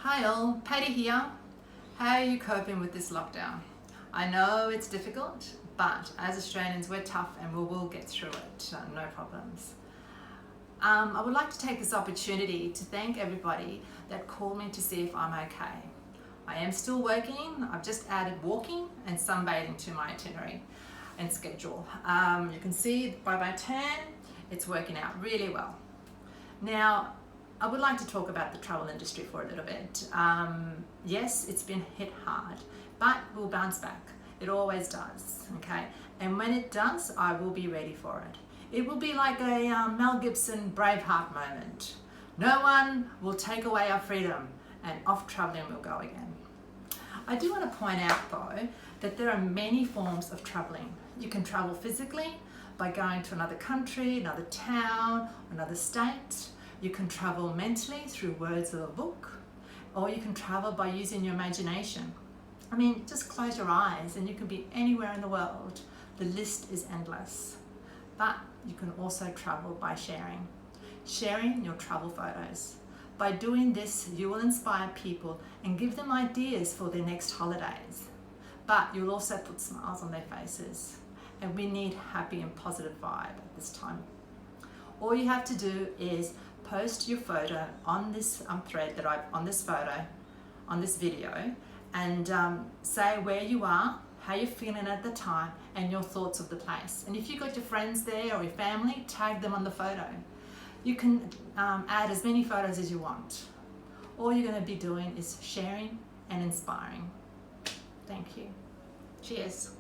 Hi all, Patty here. How are you coping with this lockdown? I know it's difficult, but as Australians we're tough and we will get through it, no problems. I would like to take this opportunity to thank everybody that called me to see if I'm okay. I am still working. I've just added walking and sunbathing to my itinerary and schedule. You can see by my tan, it's working out really well. Now, I would like to talk about the travel industry for a little bit. Yes, it's been hit hard, but we'll bounce back. It always does, okay? And when it does, I will be ready for it. It will be like a Mel Gibson Braveheart moment. No one will take away our freedom, and off traveling we'll go again. I do want to point out though, that there are many forms of traveling. You can travel physically by going to another country, another town, another state. You can travel mentally through words of a book, or you can travel by using your imagination. I mean, just close your eyes and you can be anywhere in the world. The list is endless. But you can also travel by sharing your travel photos. By doing this, you will inspire people and give them ideas for their next holidays. But you'll also put smiles on their faces. And we need happy and positive vibe at this time. All you have to do is post your photo on this thread that on this video, and say where you are, how you're feeling at the time, and your thoughts of the place. And if you've got your friends there or your family, tag them on the photo. You can add as many photos as you want. All you're going to be doing is sharing and inspiring. Thank you. Cheers.